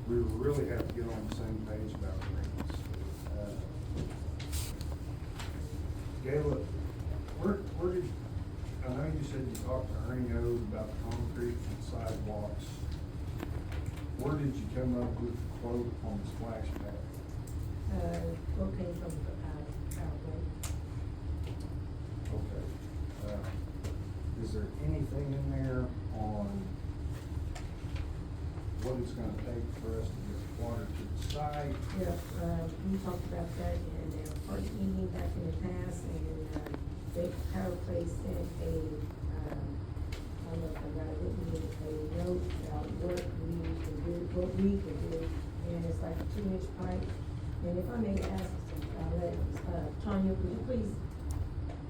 we really have to get on the same page about grants. Gayla, where did, I know you said you talked to Ernie O about the concrete and sidewalks. Where did you come up with the quote on the splash pad? What came from the outlay? Okay. Is there anything in there on what it's gonna take for us to get water to the site? Yeah, we talked about that in our party meeting back in the past, and, they, Power Play sent a, I don't know if I got it with me, a note about what we can do, and it's like a 2-inch pipe. And if I may ask, let, Tanya, could you please,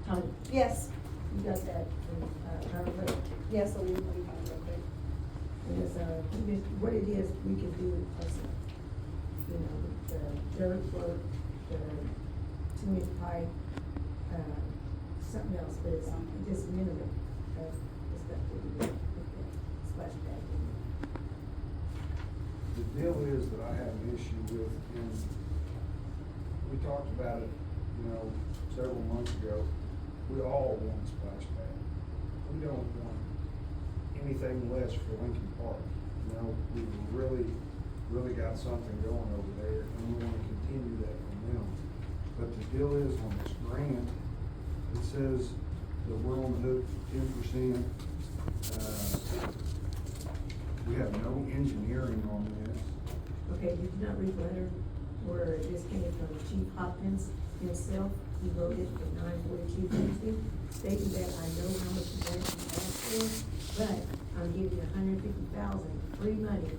Tanya, Yes, you got that from, Power Play? yes, so we find real quick. And it's, what it is, we can do, you know, the dirt work, the 2-inch pipe, something else, but it's just minimum of the stuff that we do with the splash pad. The deal is that I have an issue with, and we talked about it, you know, several months ago. We all want a splash pad. We don't want anything less for Lincoln Park. You know, we've really got something going over there, and we wanna continue that momentum. But the deal is, on this grant, it says that we're on the hook for 10%. We have no engineering on this. Okay, did you not read the letter where this came from Chief Hopkins himself? He wrote it for 9/42 Wednesday, stating that I know how much the grant you asked for, but I'm giving you $150,000 free money,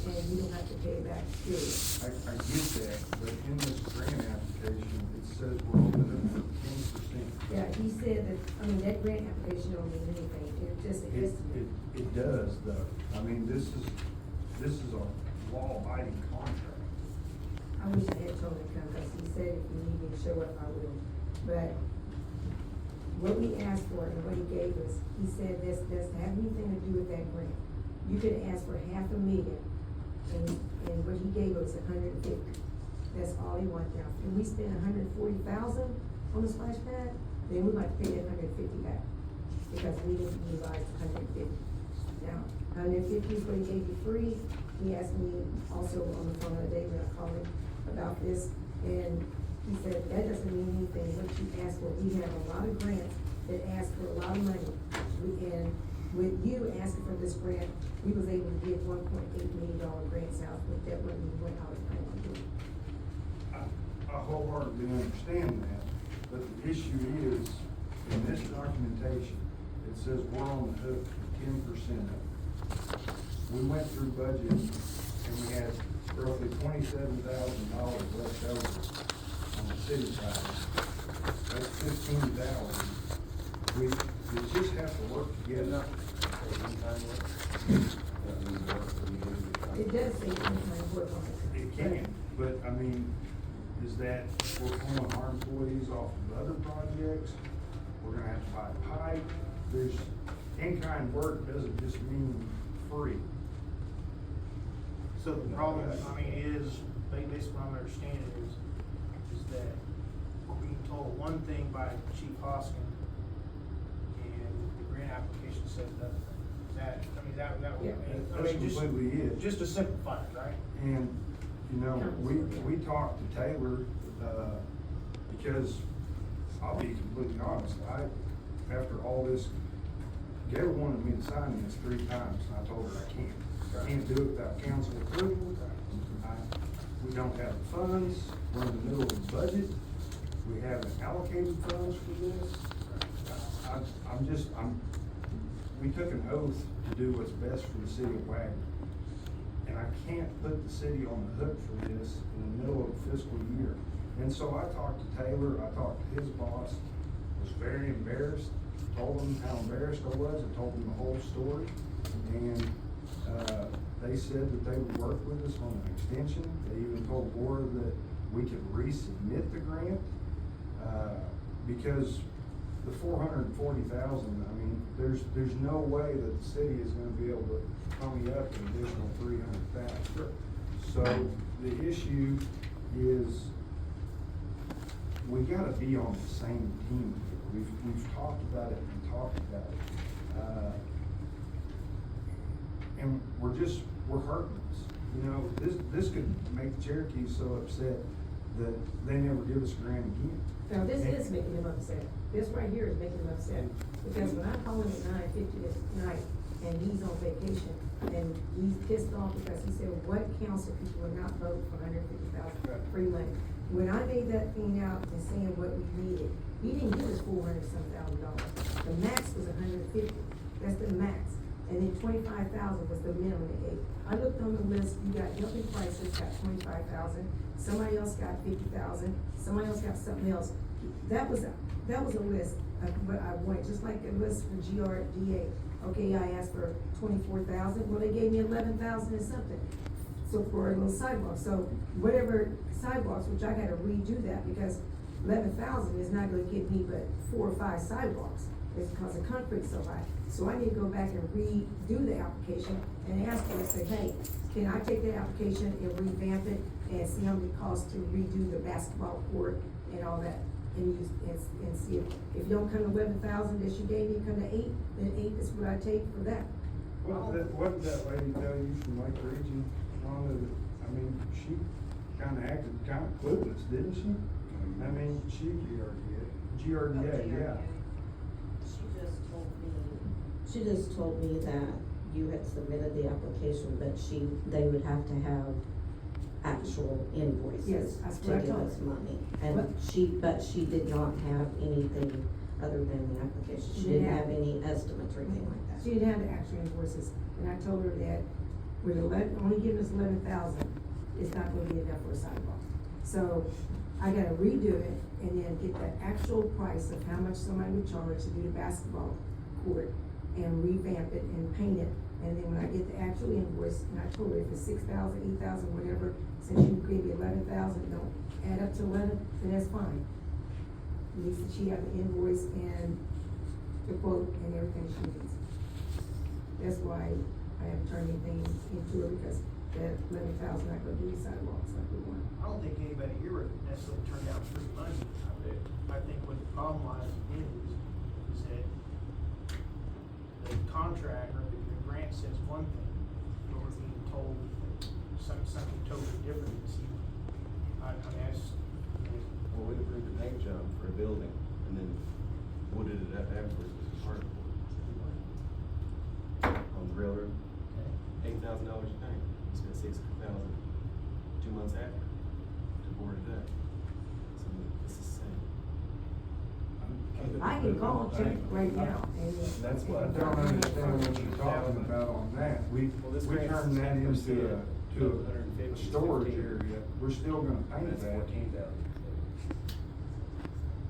and you don't have to pay it back, period. I get that, but in this grant application, it says we're open for 10%. Yeah, he said that, I mean, that grant application don't mean anything, it's just an estimate. It does, though. I mean, this is a law-abiding contract. I wish I had told him to come, because he said if you need me to show up, I will. But what we asked for and what he gave us, he said this doesn't have anything to do with that grant. You could ask for $500,000, and what he gave us $150,000. That's all he wanted now. If we spend $140,000 on the splash pad, then we might pay that $150,000 back, because we didn't utilize $150,000. Now, $150,000 is what he gave you free. He asked me also on the phone the other day when I called him about this, and he said, that doesn't mean anything, what you asked for. We have a lot of grants that ask for a lot of money. And with you asking for this grant, we was able to get $1.8 million grants out, but that wasn't what I was planning on doing. I wholeheartedly understand that, but the issue is, in this documentation, it says we're on the hook for 10% of it. We went through budget, and we had roughly $27,000 left over on the city side. That's $15,000. We just have to work together. It does say one-time work on it. It can, but I mean, is that we're pulling our employees off of other projects? We're gonna have to buy pipe. There's, in-kind work doesn't just mean free. So the problem, I mean, is, basically what I'm understanding is that we're being told one thing by Chief Hoskin, and the grant application says nothing. That, I mean, that would, Yeah. I That's mean, completely it. just to simplify it, right? And, you know, we talked to Taylor, because I'll be completely honest, after all this, Gail wanted me to sign this 3 times, and I told her I can't. I can't do it without council approval. We don't have the funds, we're in the middle of the budget, we haven't allocated funds for this. We took an oath to do what's best for the city of Wagoner. And I can't put the city on the hook for this in the middle of the fiscal year. And so I talked to Taylor, I talked to his boss, was very embarrassed, told him how embarrassed I was, I told him the whole story. And, they said that they would work with us on an extension. They even told Laura that we could resubmit the grant, because the $440,000, I mean, there's no way that the city is gonna be able to pony up an additional $300,000. So the issue is, we gotta be on the same team. We've talked about it and talked about it. And we're hurting us. You know, this could make the Cherokees so upset that they never give us a grant again. Now, this is making them upset. This right here is making them upset. Because when I called him at 9:50 this night, and he's on vacation, and he's pissed off because he said, what council people would not vote for $150,000 free money? When I made that thing out and saying what we needed, he didn't give us $400-some thousand. The max was 150. That's the max. And then 25,000 was the minimum they gave. I looked on the list, you got Hilton Prices got 25,000, somebody else got 50,000, somebody else got something else. That was a list of what I wanted, just like a list for GRDA. Okay, I asked for 24,000, well, they gave me 11,000 and something. So for a little sidewalk, so whatever sidewalks, which I gotta redo that because 11,000 is not gonna give me but 4 or 5 sidewalks. It's because the concrete's so high. So I need to go back and redo the application and ask them, say, hey, can I take that application and revamp it and see how much it costs to redo the basketball court and all that? And see if you don't come to 11,000 that you gave me, come to 8, then 8 is what I take for that. Well, what did that lady tell you from Lake Region? I mean, she kinda acted kinda clueless, didn't she? I mean, GRDA, yeah. She just told me that you had submitted the application, but they would have to have actual invoices Yes, that's to what I give told us her. money. What? But she did not have anything other than the application. She didn't have any estimates or anything like that. She didn't have the actual invoices, and I told her that with only giving us 11,000, it's not gonna be enough for a sidewalk. So I gotta redo it and then get the actual price of how much somebody would charge to do the basketball court and revamp it and paint it. And then when I get the actual invoice, and I told her if it's 6,000, 8,000, whatever, since you gave me 11,000, don't add up to 11, then that's fine. At least she have the invoice and the quote and everything she needs. That's why I haven't turned anything into it, because that 11,000 not gonna do any sidewalks like we want. I don't think anybody here would necessarily turn down free money. I think what the problem lies is that the contract or the grant says one thing, but we're being told something totally different. I mean, Well, we approved a paint job for a building, and then wooded it up afterwards with some hardwood. On the railroad, $8,000 a paint, we spent $6,000 2 months after to board it up. So it's the same. I can call and check right now, and. That's I what- don't understand what you're talking about on that. We Well, this turned grant's that 10%, into a storage 150. area. We're still gonna paint That's that. 14,000.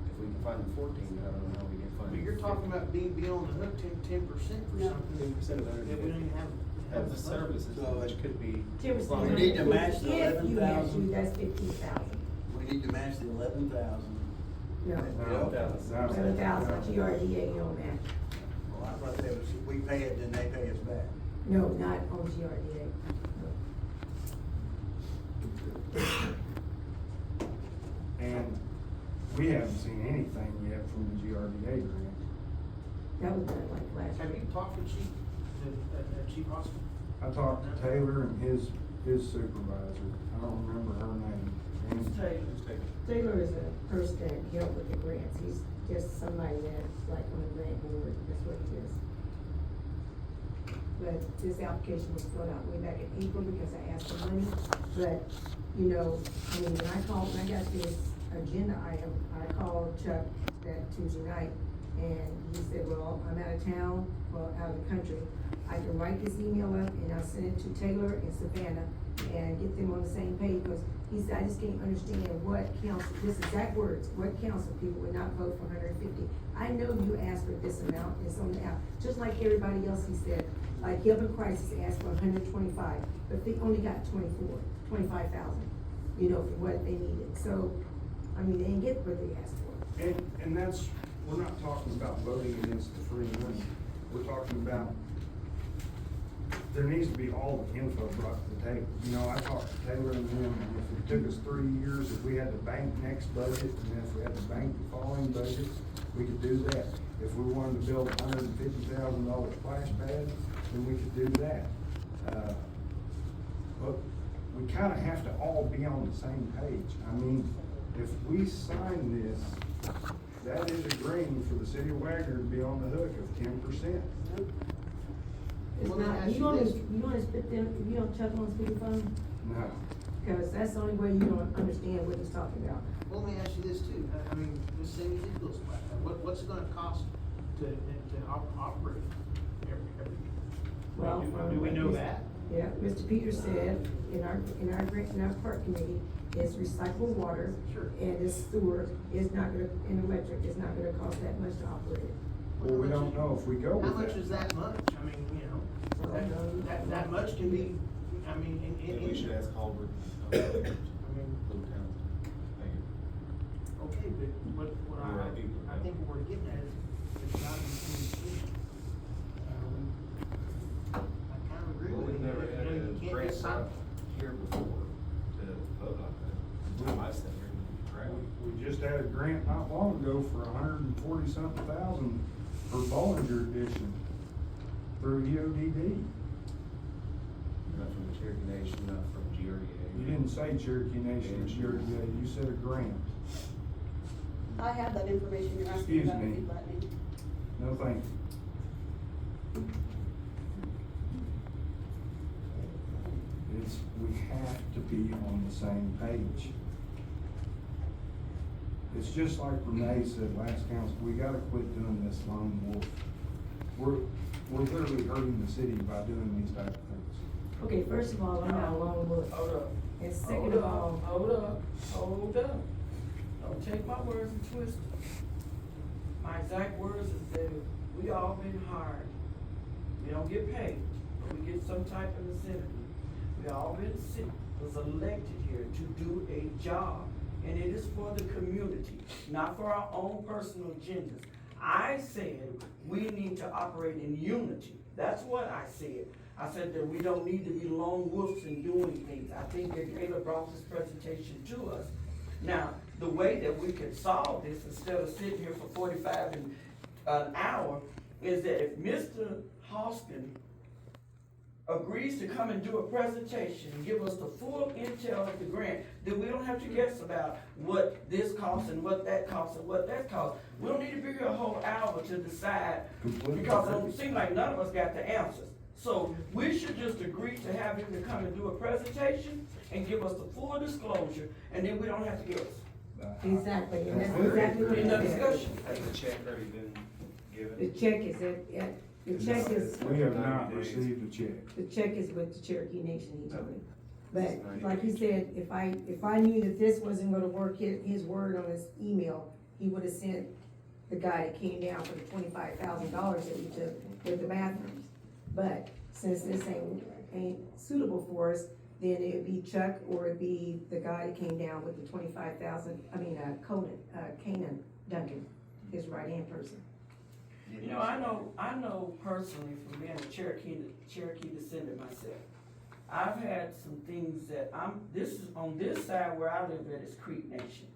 If we can find the 14, I don't know how we can find. but you're talking about being on the hook 10% for No. something 10% of that we don't even have. Of the services, So which could be. 10%. We need to match the If you have 11,000. to, that's 15,000. We need to match the 11,000. No, No, 11,000, GRDA on that. Well, I thought that was, if we pay it, then they pay us back. No, not on GRDA. And we haven't seen anything yet from the GRDA grant. That was done like last Have year. you talked to Chief Hospital? I talked to Taylor and his supervisor. I don't remember her name. Taylor is a person that helped with the grants. He's just somebody that's like on the grant board, that's what he is. But this application was filled out way back in April because I asked for money. But, you know, I mean, when I got this agenda item, I called Chuck that Tuesday night, and he said, well, I'm out of town, well, out of the country. I can write this email up and I'll send it to Taylor and Savannah and get them on the same page, because he said, I just can't understand what council, this exact words, what council people would not vote for 150. I know you asked for this amount, it's on the out, just like everybody else, he said, like Gilbert Crisis asked for 125, but they only got 25,000, you know, for what they needed. So, I mean, they didn't get what they asked for. And that's, we're not talking about voting against the free money. We're talking about there needs to be all the info brought to the table. You know, I talked to Taylor and them, and if it took us 3 years, if we had to bank next budget, and if we had to bank the following budget, we could do that. If we wanted to build a $150,000 splash pad, then we could do that. But we kinda have to all be on the same page. I mean, if we sign this, that is agreeing for the city of Wagoner to be on the hook of 10%. It's Let me not, ask you you wanna, this. you wanna spit them, you don't chuck on speakerphone? No. Cause that's the only way you don't understand what he's talking about. Well, let me ask you this too, I mean, this city did build splash pad, what's it gonna cost to operate every? Well, Do we know that? Yeah, Mr. Peters said in our park committee, is recycled water. Sure. And this sewer is not gonna, and electric is not gonna cost that much to operate it. Well, we don't know if we go with How that. much is that much? I mean, you know, that much can be, I mean, And we should ask Holbert, I Little mean, Towns, thank you. okay, but what You're right, people. I think what we're getting at is, it's not in the decision. I kind of agree Well, with we've you. never had You know, a you can't grant just sign- up here before to vote on that. Time I sat here, right? We just had a grant not long ago for 140-something thousand for Bollinger Edition through EODD. Not from the Cherokee Nation, not from GREA. You didn't say Cherokee Nation, you said a grant. I have that information you're asking Excuse about if me. you'd let me. No, thank you. We have to be on the same page. It's just like Renee said last council, we gotta quit doing this lone wolf. We're literally hurting the city by doing these type of things. Okay, first of all, I'm not a lone wolf. Hold up. And second Hold of up, all, hold up, hold up. Don't take my words and twist them. My exact words is that we all been hired. We don't get paid, but we get some type of incentive. We all been was elected here to do a job, and it is for the community, not for our own personal agendas. I said we need to operate in unity. That's what I said. I said that we don't need to be lone wolves in doing things. I think that Taylor brought this presentation to us. Now, the way that we can solve this, instead of sitting here for 45 an hour, is that if Mr. Hoskin agrees to come and do a presentation and give us the full intel of the grant, then we don't have to guess about what this costs and what that costs and what that costs. We don't need to be here a whole hour to decide, Completely because it agree. don't seem like none of us got the answers. So we should just agree to have him to come and do a presentation and give us the full disclosure, and then we don't have to guess. exactly, and that's That's very exactly what In the he said. discussion. Has the check already been given? The check is the check is, We have not received a check. the check is with the Cherokee Nation, he told me. But like he said, if I knew that this wasn't gonna work, his word on his email, he would've sent the guy that came down for the $25,000 that we took with the bathrooms. But since this ain't suitable for us, then it'd be Chuck, or it'd be the guy that came down with the 25,000, Canaan Duncan, his right-hand person. You know, I know personally from being a Cherokee descendant myself, I've had some things that this is on this side where I live at is Creek Nation.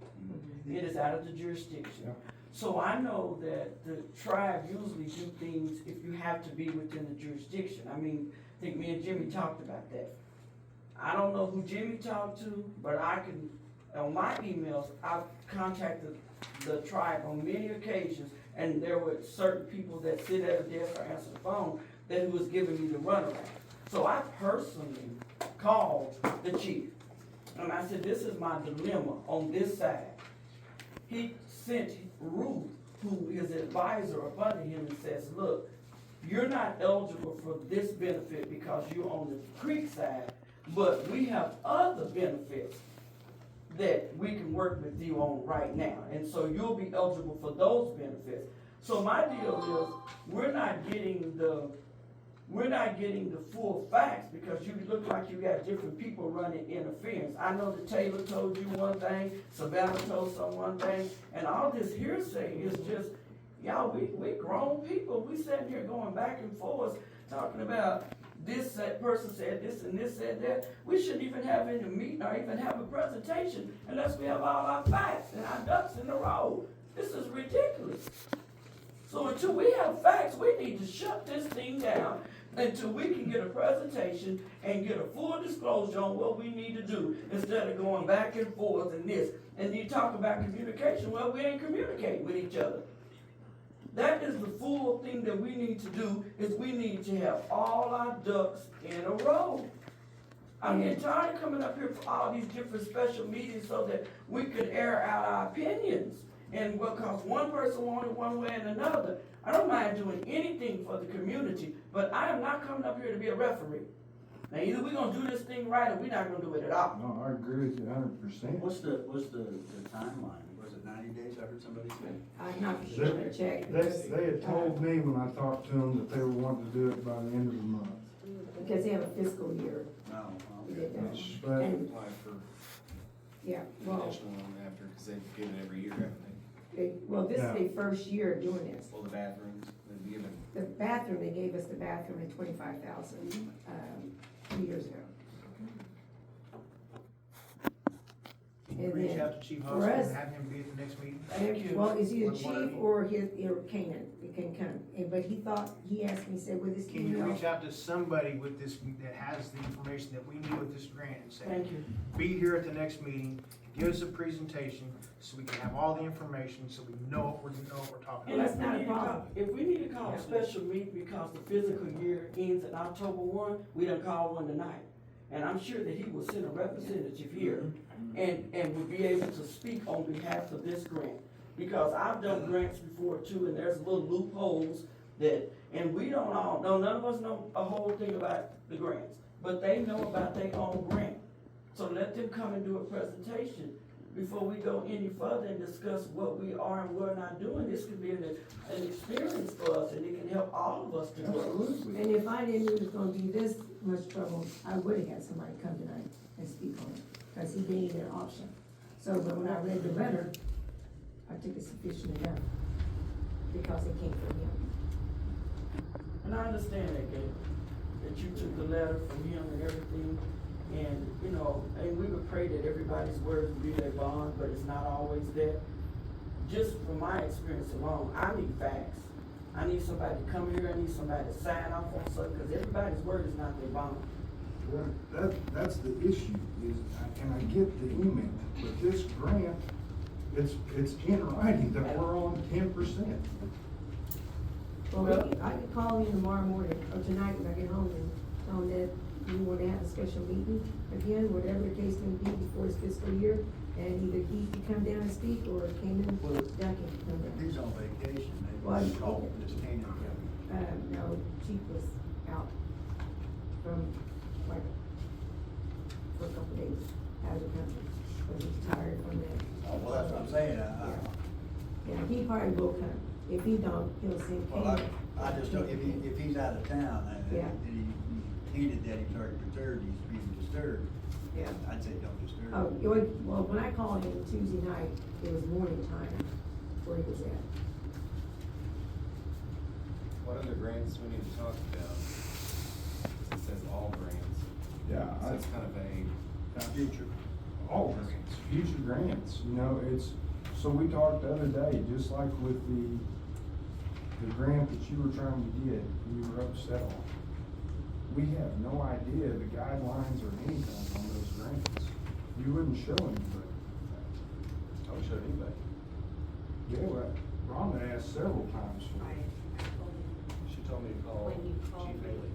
It is out of the jurisdiction. Yeah. So I know that the tribe usually do things if you have to be within the jurisdiction. I mean, I think me and Jimmy talked about that. I don't know who Jimmy talked to, but I can, on my emails, I've contacted the tribe on many occasions, and there were certain people that sit at a desk or answer the phone that was giving me the runaround. So I personally called the chief, and I said, this is my dilemma on this side. He sent Ruth, who is advisor up under him, and says, look, you're not eligible for this benefit because you're on the creek side, but we have other benefits that we can work with you on right now, and so you'll be eligible for those benefits. So my deal is, we're not getting the full facts, because you look like you got different people running interference. I know that Taylor told you one thing, Savannah told someone one thing, and all this hearsay is just, y'all, we grown people. We sitting here going back and forth, talking about this person said this and this said that, we shouldn't even have any meeting or even have a presentation unless we have all our facts and our ducks in a row. This is ridiculous. So until we have facts, we need to shut this thing down until we can get a presentation and get a full disclosure on what we need to do instead of going back and forth and this. And you talk about communication, well, we ain't communicating with each other. That is the full thing that we need to do, is we need to have all our ducks in a row. I'm getting tired of coming up here for all these different special meetings so that we could air out our opinions. And because one person wanted one way and another. I don't mind doing anything for the community, but I am not coming up here to be a referee. Now, either we're gonna do this thing right or we're not gonna do it at all. No, I agree with you 100%. What's the timeline? Was it 90 days, I heard somebody say? I'm not sure, I checked. They had told me when I talked to them that they were wanting to do it by the end of the month. Because they have a fiscal year. No, We okay. did that. But And, Apply for yeah, well, additional one after, cause they've given it every year, haven't they? this is the first year of doing this. Well, the bathrooms, they've given. The bathroom, they gave us the bathroom at 25,000, 2 years ago. Can you And reach then out to Chief for Hoskins us- and have him be at the next meeting? Thank you. Well, it's either What are chief you- or Canaan, it can come, but he asked me, he said, with this Can you email. reach out to somebody with this, that has the information that we need with this grant and say, Thank you. be here at the next meeting, give us a presentation, so we can have all the information, so we know what we're talking And Well, that's about. not a if we need to problem. call- If we need to call a special meeting because the physical year ends in October 1, we done call one tonight. And I'm sure that he will send a representative here and will be able to speak on behalf of this grant. Because I've done grants before too, and there's little loopholes that, and we don't all know, none of us know a whole thing about the grants, but they know about their own grant. So let them come and do a presentation before we go any further and discuss what we are and we're not doing. This could be an experience for us, and it can help all of us to grow. Absolutely. And if I didn't knew it was gonna be this much trouble, I would've had somebody come tonight and speak on it, cause he gave me an option. So, but when I read the letter, I took it sufficient enough, because it came from him. And I understand that, Gabe, that you took the letter from him and everything, and, you know, and we would pray that everybody's word would be their bond, but it's not always that. Just from my experience alone, I need facts. I need somebody to come here, I need somebody to sign off on something, because everybody's word is not their bond. Well, that's the issue, is, and I get the email, but this grant, it's in writing that we're on 10%. Well, I could call you tomorrow morning, or tonight when I get home, and tell him that you want to have a special meeting again, whatever the case may be before his fiscal year, and either he can come down and speak, or Canaan, Duncan can come down. He's on vacation, Well, maybe call this Canaan County. No, Chief was out from, like, for a couple days, out of the country, because he's tired from that. Oh, well, that's what I'm saying, Yeah, he probably will come. If he don't, he'll send well, Canaan. I just don't, if he's out of town, Yeah. and he hinted that he's already perturbed, he's being disturbed, Yeah. I'd say don't disturb Oh, him. well, when I called him Tuesday night, it was morning time where he was at. What other grants we need to talk about? It says all grants. Yeah, So it's kind of vague. Future. All grants, future grants, you know, it's, so we talked the other day, just like with the grant that you were trying to get, you were upset on. We have no idea the guidelines or anything on those grants. You wouldn't show anybody. I would show anybody. Yeah, well, Rhonda asked several times for it. She told me to call When you called Chief me. Haley.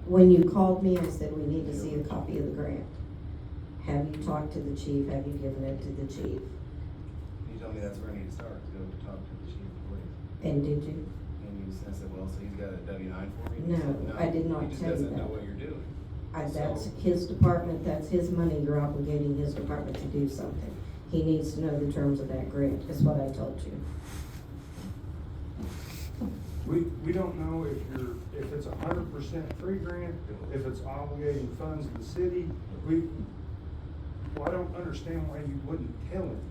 When you called me, I said, we need to see a copy of the grant. Have you talked to the chief? Have you given it to the chief? He told me that's where I need to start, to go to talk to the chief of police. And did you? And I said, well, so he's got a W-9 for me? He No, said, I did not He just tell you doesn't that. know what you're doing. That's So- his department, that's his money, you're obligating his department to do something. He needs to know the terms of that grant, is what I told you. We don't know if it's 100% free grant, if it's obligating funds of the city. Well, I don't understand why you wouldn't tell him.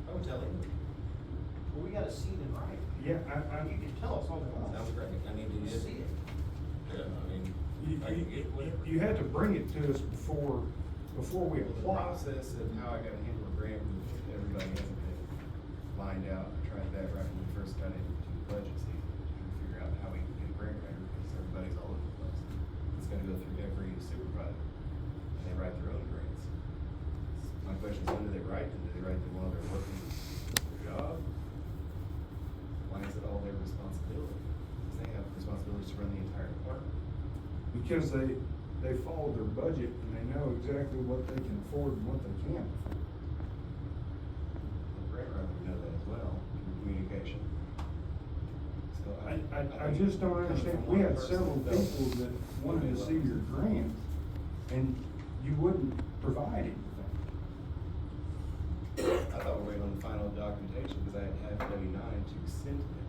I would tell him. Well, we gotta see it in writing. Yeah, You can tell us all the Sounds time. great. I need to See it. Yeah, I mean, You had to bring it to us before we The apply. process of how I gotta handle a grant, everybody hasn't been lined out. I tried that right when we first got into the budget season, to figure out how we can get a grant writer, because everybody's all over the place. It's gonna go through every supervisor, and they write their own grants. My question is, when do they write them? Do they write them while they're working their job? Why is it all their responsibility? Because they have responsibilities to run the entire department. Because they follow their budget and they know exactly what they can afford and what they can't afford. The grant writer would know that as well, through communication. So I just don't understand, we had several people that wanted to see your grant, and you wouldn't provide anything. I thought we were waiting on the final documentation, because I had half W-9 to send to them.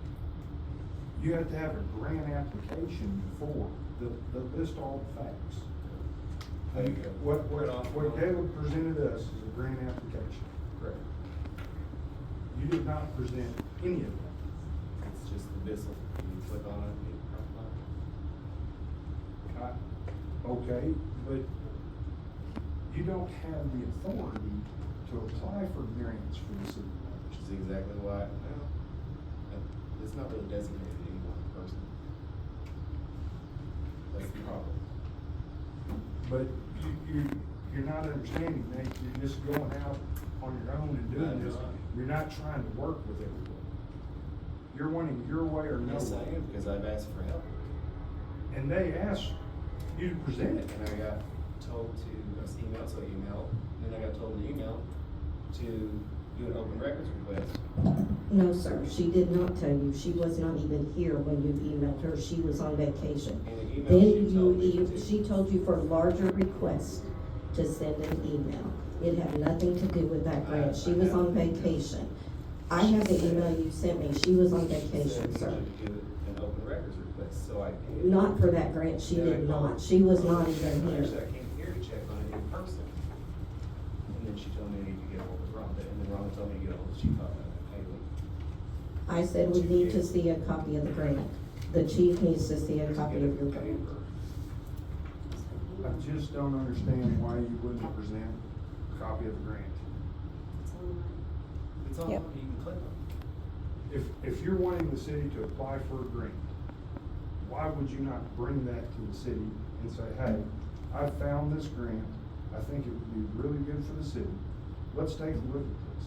You have to have a grant application before, that list all the facts. There you go. What We're off. Caleb presented us is a grant application. Correct. You did not present any of that. It's just the missile. You click on it, and it comes up. Okay, but you don't have the authority to apply for grants for the city. Which is exactly why, well, it's not really designated to any one person. That's the problem. But you're not understanding, Nate, you're just going out on your own and doing I'm this. not. You're not trying to work with everyone. You're wanting your way or no Yes, I way. am, because I've asked for help. And they asked you to present it. And I got told to, I was emailed, so email, then I got told in the email to do an open records request. No, sir, she did not tell you. She was not even here when you emailed her. She was on vacation. In the email, Then she told me to. she told you for larger requests to send an email. It had nothing to do with that grant. She was on vacation. I have the email you sent me. She was on vacation, Said sir. you should do an open records request, so I did. Not for that grant. She Then I did called- not. She was not even Actually, here. I came here to check on it in person. And then she told me I need to get ahold of Rhonda, and then Rhonda told me to get ahold of Chief Haley. I said we need to see a copy of the grant. The chief needs to see a copy of your grant. I just don't understand why you wouldn't present a copy of the grant. It's online, Yep. you can click on it. If you're wanting the city to apply for a grant, why would you not bring that to the city and say, hey, I found this grant, I think it would be really good for the city, let's take a look at this.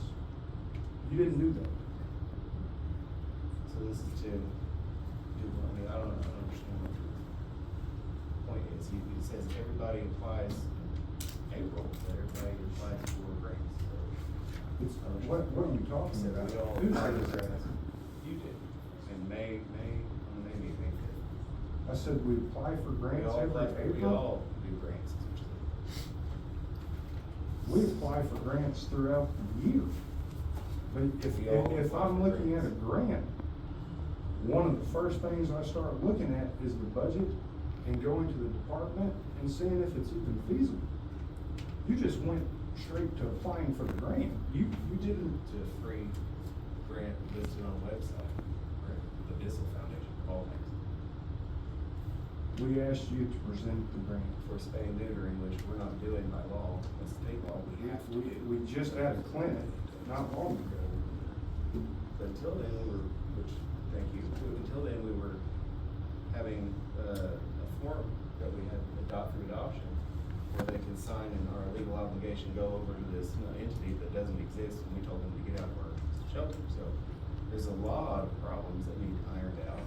You didn't do that. So this is to do, I mean, I don't understand what the point is. It says everybody applies April, but everybody applies for grants, so. It's, what are you talking Said about? we all Who apply said for that? grants. You did. In May, on the May meeting. I said we apply for We grants all apply, every we April. all do grants, essentially. We apply for grants throughout the year. But We all if apply I'm for looking at a grant, one of the first things I start looking at is the budget and going to the department and seeing if it's even feasible. You just went straight to applying for the grant. You didn't. To a free grant listed on the website, or the Bissell Foundation, of all things. We asked you to present the grant. For spay and neutering, which we're not doing by law, that's state law, we have to do. We just had a clinic not long ago. But until then, we were, which, thank you, until then, we were having, a form that we had through adoption, where they can sign in our legal obligation, go over to this entity that doesn't exist, and we told them to get out of our shelter, so there's a lot of problems that need ironed out.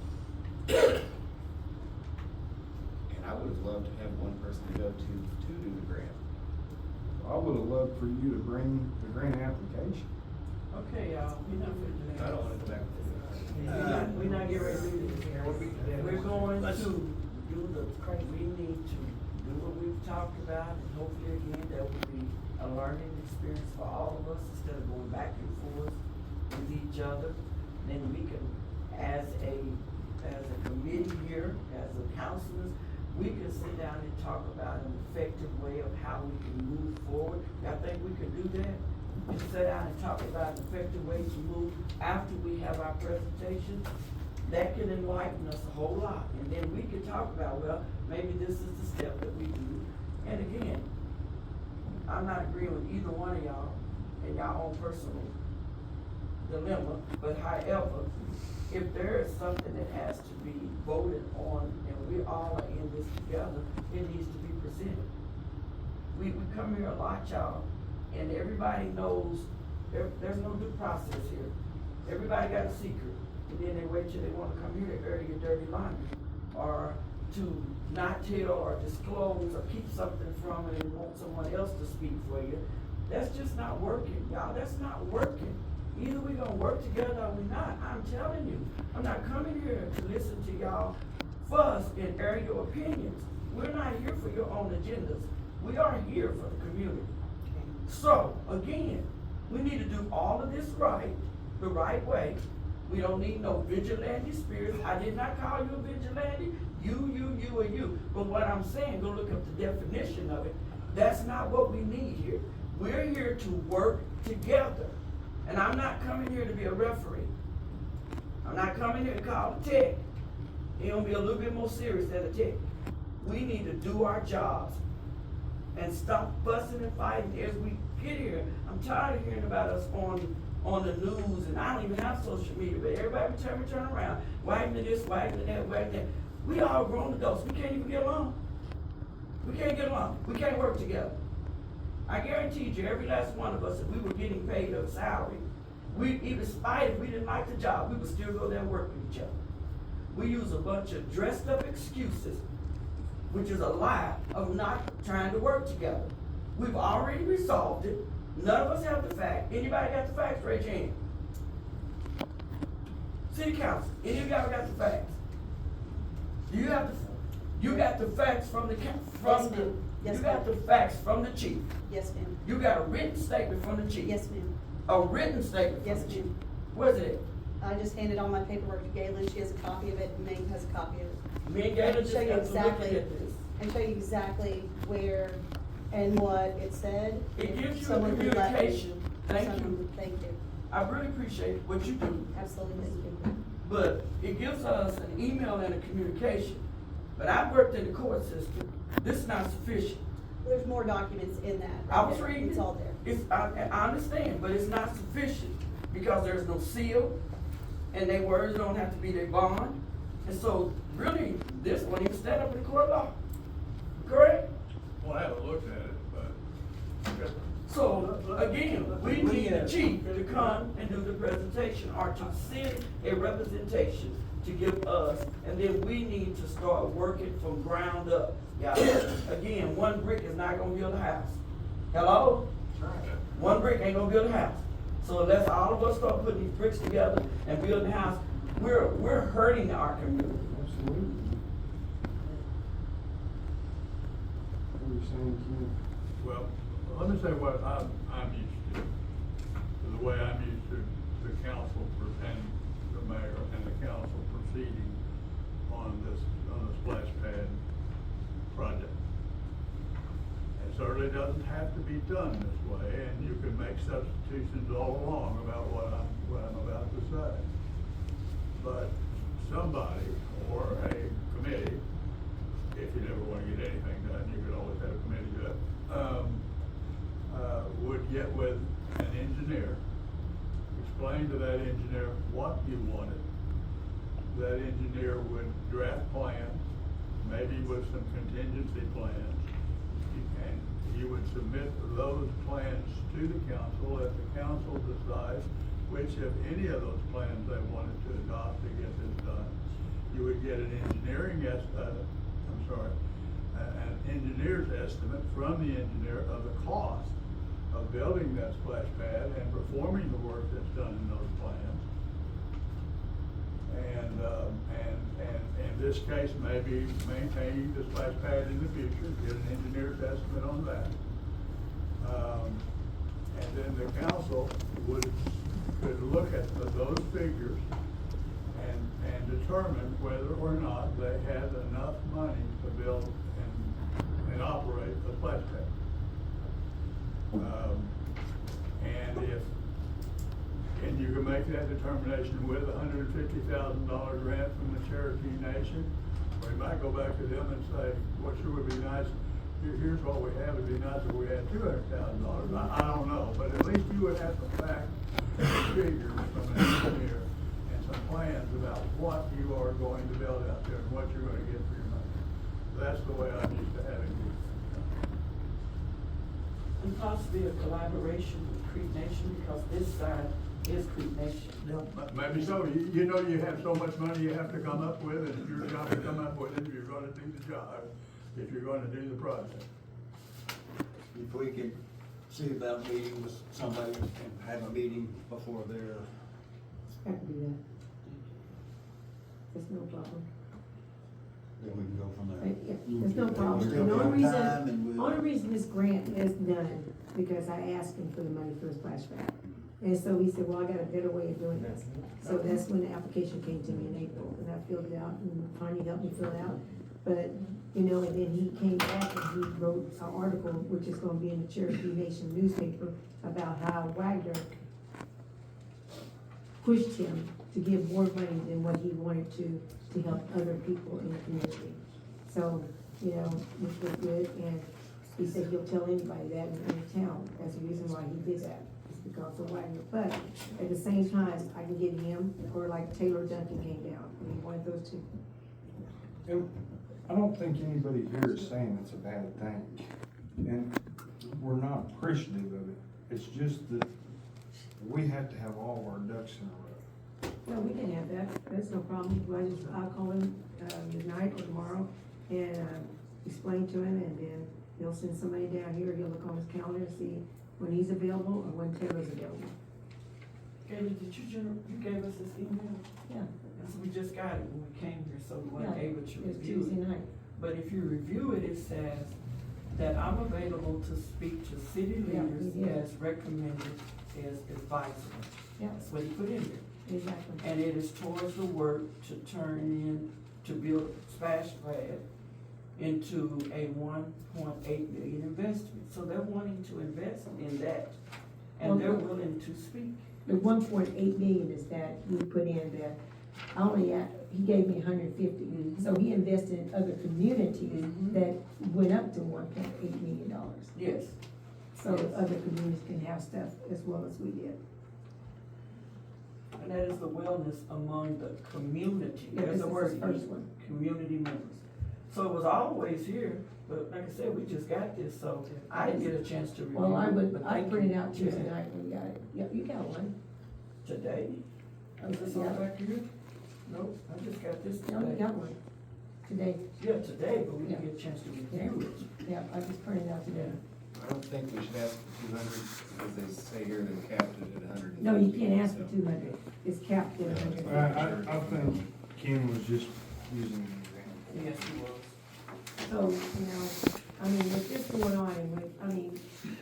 And I would have loved to have one person to go to do the grant. I would have loved for you to bring the grant application. Okay, y'all, we not finna do that. I don't wanna go back to this. We not getting ready to do this here. We're going to do we need to do what we've talked about, and hopefully again, that will be a learning experience for all of us, instead of going back and forth with each other. Then we can, as a committee here, as a councilors, we can sit down and talk about an effective way of how we can move forward. I think we could do that. We can sit down and talk about an effective way to move after we have our presentation. That can enlighten us a whole lot, and then we can talk about, well, maybe this is the step that we do. And again, I'm not agreeing with either one of y'all in y'all own personal dilemma, but however, if there is something that has to be voted on and we all are in this together, it needs to be presented. We come here a lot, y'all, and everybody knows there's no due process here. Everybody got a secret, and then they wait till they wanna come here to air your dirty laundry, or to not tell or disclose or keep something from it and want someone else to speak for you. That's just not working, y'all, that's not working. Either we gonna work together or we not. I'm telling you, I'm not coming here to listen to y'all fuss and air your opinions. We're not here for your own agendas. We are here for the community. So, again, we need to do all of this right, the right way. We don't need no vigilante spirits. I did not call you a vigilante. You, or you. But what I'm saying, go look up the definition of it. That's not what we need here. We're here to work together. And I'm not coming here to be a referee. I'm not coming here to call a tech. It's gonna be a little bit more serious than a tech. We need to do our jobs and stop fussing and fighting as we get here. I'm tired of hearing about us on the news, and I don't even have social media, but everybody turn around, wagging to this, wagging to that, wagging that. We all grown adults, we can't even get along. We can't get along, we can't work together. I guarantee you, every last one of us, if we were getting paid a salary, even spite if we didn't like the job, we would still go there and work with each other. We use a bunch of dressed up excuses, which is a lie of not trying to work together. We've already resolved it. None of us have the fact. Anybody got the facts? Raise your hand. City Council, any of y'all got the facts? Do you have you got the facts from the Yes, ma'am. Yes, you got ma'am. the facts from the chief. Yes, ma'am. You got a written statement from the chief. Yes, ma'am. A written statement Yes, from the chief. ma'am. Where's it I just handed all my paperwork to Galen. She has a copy of it, and Meg has a copy of it. at? Me and I Gator can just show you got to looking exactly, at this. and show you exactly where and what it said. It gives you a Someone could let me- communication. Thank someone- you. Thank you. I really appreciate what you do. Absolutely, thank you. But it gives us an email and a communication. But I've worked in the court system. This is not sufficient. There's more documents in that. I was there. reading. It's all there. I understand, but it's not sufficient because there's no seal and their words don't have to be their bond. And so really, this won't even stand up in the court law. Correct? Well, I haven't looked at it, but. So, again, we need the chief to come and do the presentation, or to send a representation to give us, and then we need to start working from ground up. Yeah, again, one brick is not gonna build a house. Hello? One brick ain't gonna build a house. So unless all of us start putting these bricks together and building a house, we're hurting our community. Absolutely. What are you saying, Ken? Well, let me say what I'm used to, the way I'm used to the council and the mayor and the council proceeding on the splash pad project. It certainly doesn't have to be done this way, and you can make substitutions all along about what I'm about to say. But somebody or a committee, if you never want to get anything done, you could always have a committee do it, would get with an engineer, explain to that engineer what you wanted. That engineer would draft plans, maybe with some contingency plans, and you would submit those plans to the council. If the council decides which of any of those plans they wanted to adopt to get this done, you would get an an engineer's estimate from the engineer of the cost of building that splash pad and performing the work that's done in those plans. And in this case, maybe maintaining the splash pad in the future, get an engineer's estimate on that. And then the council could look at those figures and determine whether or not they had enough money to build and operate a splash pad. And you can make that determination with $150,000 grant from the Cherokee Nation, We might go back to them and say, what sure would be nice, here's what we have, it'd be nice if we had $200,000. I don't know, but at least you would have some facts and figures from an engineer and some plans about what you are going to build out there and what you're gonna get for your money. That's the way I'm used to having these things done. And possibly a collaboration with Creek Nation, because this side is Creek Nation. Maybe so, you know you have so much money you have to come up with, and it's your job to come up with it, if you're gonna do the job, if you're gonna do the project. If we could see about meeting with somebody and have a meeting before their, I can do that. There's no problem. then we can go from there. Yeah, there's no problem. Still The got only time and reason, we'll- only reason this grant is done, because I asked him for the money for a splashback. And so he said, well, I got a better way of doing this. So that's when the application came to me in April, and I filled it out, and Tanya helped me fill it out. But, you know, and then he came back and he wrote an article, which is gonna be in the Cherokee Nation newspaper, about how Wagoner pushed him to give more money than what he wanted to help other people in the community. So, you know, which was good, and he said he'll tell anybody that in the town, that's the reason why he did that, is because of Wagoner. But at the same time, I can get him, or like Taylor Duncan came down, I mean, one of those two. And I don't think anybody here is saying it's a bad thing, and we're not appreciative of it. It's just that we have to have all of our ducks in a row. No, we can have that, that's no problem. I'll call him, tonight or tomorrow, and, explain to him, and then he'll send somebody down here, he'll look on his calendar and see when he's available or when Taylor's available. Katie, did you gave us this email? Yeah. And so we just got it when we came here, so we weren't Yeah, able to It was review Tuesday it. night. But if you review it, it says that I'm available to speak to city Yeah, leaders he did. as recommended as advisor. Yeah. That's what he put in there. Exactly. And it is towards the work to turn in, to build Splash Pad into a 1.8 million investment. So they're wanting to invest in that, and they're willing to speak. The 1.8 million is that he put in that, he gave me 150. Mhm. So he invested in other communities Mhm. that went up to $1.8 million. Yes. So other communities can have stuff as well as we did. And that is the wellness among the community. Yeah, There's this a is word, his first one. community members. So it was always here, but like I said, we just got this, so I didn't get a chance to review Well, it. but I thank printed you. out Tuesday Yeah. night when we got it. Yep, you got one. Today? Is this Yeah. on back here? Nope, I just got this No, you today. got one. Today, Yeah, today, but we didn't Yeah. get a chance to Yeah. review it. yeah, I just printed it out today. I don't think we should ask for 200, because they say here they're capped at 100. No, you can't ask for 200. It's capped at Yeah. 100. I think Ken was just using an example. Yes, it was. So, you know, I mean, with this going on,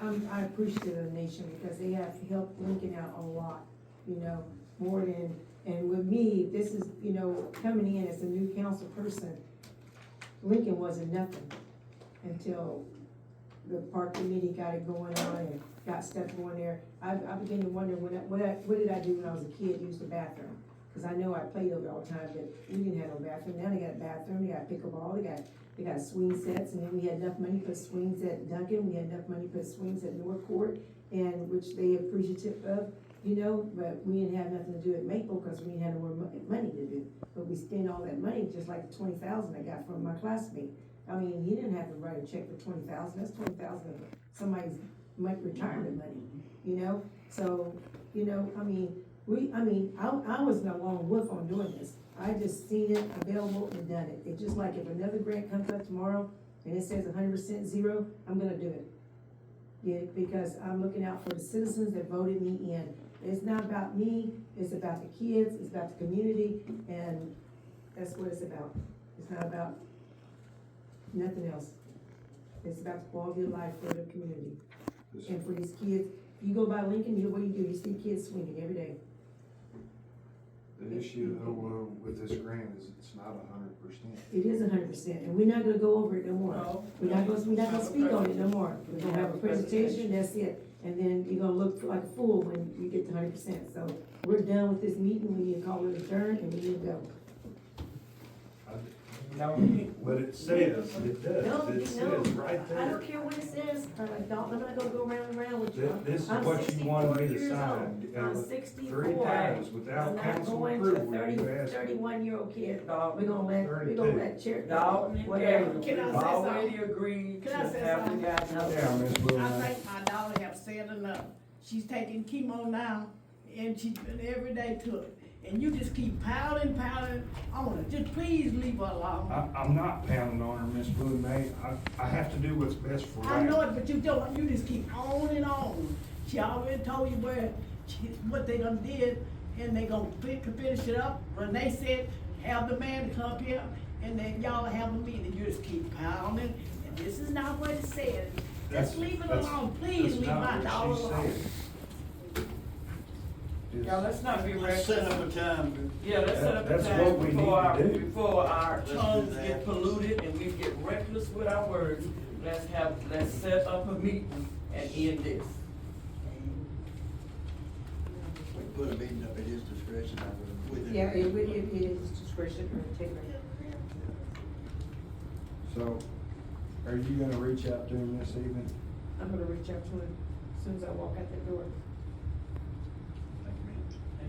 and I appreciate the nation because they have helped Lincoln out a lot, you know, more than, and with me, this is, you know, coming in as a new council person, Lincoln wasn't nothing until the park committee got it going on and got stuff going there. I began to wonder what did I do when I was a kid, use the bathroom? Cause I know I played over all the time, but we didn't have no bathroom. Now they got a bathroom, they got pickleball, they got swing sets, and then we had enough money to put swings at Duncan, we had enough money to put swings at North Court, and which they appreciative of, you know, but we didn't have nothing to do at Maple, cause we didn't have no more money to do. But we spent all that money, just like the 20,000 I got from my classmate. I mean, he didn't have to write a check for 20,000, that's 20,000 of somebody's retirement money, you know? So, you know, I was no lone wolf on doing this. I just seen it available and done it. It's just like if another grant comes up tomorrow and it says 100% zero, I'm gonna do it. Yeah, because I'm looking out for the citizens that voted me in. It's not about me, it's about the kids, it's about the community, and that's what it's about. It's not about nothing else. It's about the quality of life for the community. And for these kids, you go by Lincoln, what do? You see kids swinging every day. The issue though, with this grant is it's not 100%. It is 100%, and we're not gonna go over it no more. No. We're not gonna speak on it no more. We're gonna have a presentation, that's it. And then you're gonna look like a fool when you get to 100%. So we're done with this meeting, we need to call it adjourned, and we need to go. No, But it says, it does, No, it no, says right I don't there. care what it says, Dalton, I'm not gonna go round and round with you. This is I'm what you 64 wanted me to years sign. old. and I'm with 64. 3 times I'm without not council going to approval, you asked. 31-year-old kid, Dog. we gonna let chair. Dalton and whatever. Gabriel, Can I we've say already something? agreed to Can I say have the something? guys. Yeah, Ms. I Boone. think my daughter have said enough. She's taking chemo now, and she's been every day to it. And you just keep piling on her. Just please leave her alone. I'm not pounding on her, Miss Boone, May. I have to do what's best for I know Wayne. it, but you don't. You just keep on and on. She already told you what they done did, and they gonna finish it up. When they said, have the man to come up here, and then y'all have a meeting, you just keep pounding. And this is not what it said. Just leave it alone. Please leave my daughter alone. Yeah, let's not be Let's set up reckless. a time. Yeah, let's set up a That's what time we need before to do. before our Let's do tongues that. get polluted and we get reckless with our words. Let's set up a meeting and end this. We can put a meeting up at his discretion, I would, with it. Yeah, it is discretionary, take it. So, are you gonna reach out to him this evening? I'm gonna reach out to him as soon as I walk out that door.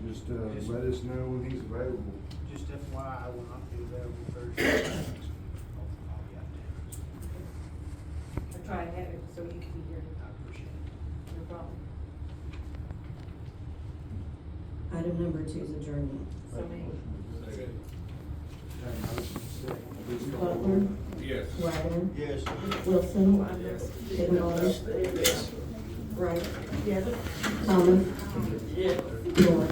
Just, let us know when he's available. Just FYI, I will not be available Thursday. I'll be out there. I try to have it so you can be here, I appreciate it. no problem. Item number 2 is adjournment. So many. Butler. Yes. Wagoner. Yes. Wilson. Higginbotham. Wright. Yes. Thomas. Yeah. Moore.